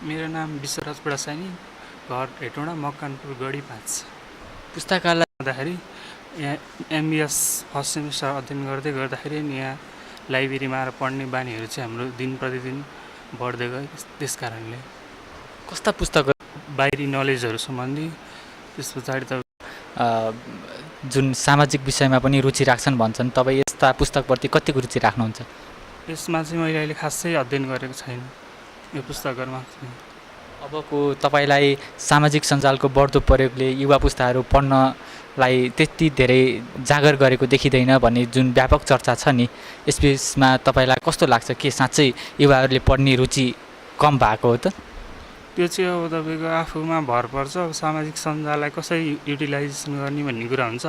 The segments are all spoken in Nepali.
मेरो नाम विश्वराज बडासानी, घर हेटौँडा, मकवानपुर गढी 5। पुस्तकालय गर्दाखेरि यहाँ एमबिएस फर्स्ट सेमिस्टर अध्ययन गर्दै गर्दाखेरि यहाँ लाइब्रेरीमा आएर पढ्ने बानीहरू चाहिँ हाम्रो दिन प्रतिदिन बढ्दै गयो। त्यस कारणले कस्ता पुस्तकहरू बाहिरी नलेजहरू सम्बन्धी, त्यस पछाडि त अ, जुन सामाजिक विषयमा पनि रुचि राख्छन् भन्छन्, तपाईँ यस्ता पुस्तकप्रति कतिको रुचि राख्नुहुन्छ? यसमा चाहिँ मैले अहिले खासै अध्ययन गरेको छैन यो पुस्तकहरूमा चाहिँ। अबको तपाईँलाई सामाजिक सञ्जालको बढ्दो प्रयोगले युवा पुस्ताहरू पढ्नलाई त्यति धेरै जागर गरेको देखिँदैन भन्ने जुन व्यापक चर्चा छ नि, यस बिचमा तपाईँलाई कस्तो लाग्छ? के साँच्चै युवाहरूले पढ्ने रुचि कम भएको हो त? त्यो चाहिँ अब तपाईँको आफूमा भर पर्छ। अब सामाजिक सञ्जाललाई कसरी युटिलाइजेसन गर्ने भन्ने कुरा हुन्छ।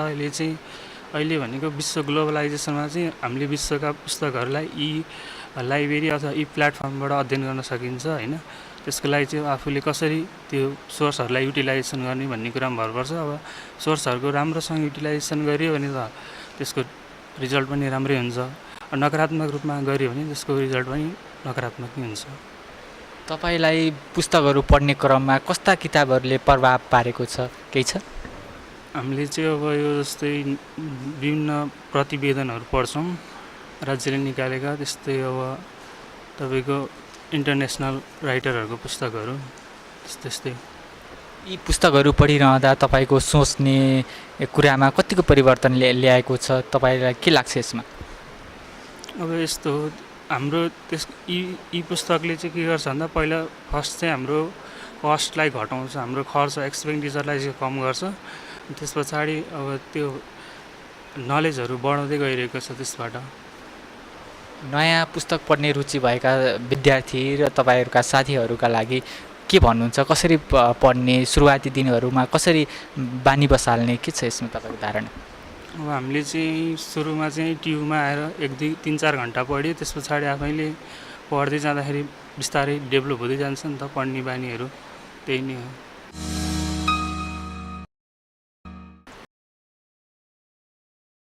अहिले भनेको विश्व ग्लोबलाइजेसनमा चाहिँ हामीले विश्वका पुस्तकहरूलाई यी लाइब्रेरी अथवा यी प्लेटफर्मबाट अध्ययन गर्न सकिन्छ होइन। त्यसको लागि चाहिँ आफूले कसरी त्यो सोर्सहरूलाई युटिलाइजेसन गर्ने भन्ने कुरामा भर पर्छ। अब सोर्सहरूको राम्रोसँग युटिलाइजेसन गरियो भने त त्यसको रिजल्ट पनि राम्रै हुन्छ। नकारात्मक रूपमा गऱ्यो भने त्यसको रिजल्ट पनि नकारात्मक नै हुन्छ। तपाईँलाई पुस्तकहरू पढ्ने क्रममा कस्ता किताबहरूले प्रभाव पारेको छ, केही छ? हामीले चाहिँ अब यो जस्तै विभिन्न प्रतिवेदनहरू पढ्छौँ राज्यले निकालेका, त्यस्तै अब तपाईँको इन्टरनेसनल राइटरहरूको पुस्तकहरू त्यस्तै। यी पुस्तकहरू पढिरहँदा तपाईँको सोच्ने कुरामा कतिको परिवर्तन ल्याएको छ? तपाईँलाई के लाग्छ यसमा? अब यस्तो हो, हाम्रो यी पुस्तकले चाहिँ के गर्छ भन्दा पहिला फर्स्ट चाहिँ हाम्रो कस्टलाई घटाउँछ, हाम्रो खर्च एक्सपेन्डिचरलाई चाहिँ कम गर्छ। त्यस पछाडि अब त्यो नलेजहरू बढाउँदै गइरहेको छ। त्यसबाट नयाँ पुस्तक पढ्ने रुचि भएका विद्यार्थी र तपाईँहरूका साथीहरूका लागि के भन्नुहुन्छ? कसरी पढ्ने, सुरुवाती दिनहरूमा कसरी बानी बसाल्ने, के छ यसमा तपाईँको धारणा? अब हामीले चाहिँ सुरुमा चाहिँ ट्युबमा आएर 1-2-3-4 घन्टा पढ्यो। त्यस पछाडि आफैले पढ्दै जाँदाखेरि बिस्तारै डेभलप हुँदै जान्छ नि त पढ्ने बानीहरू। त्यही नै हो।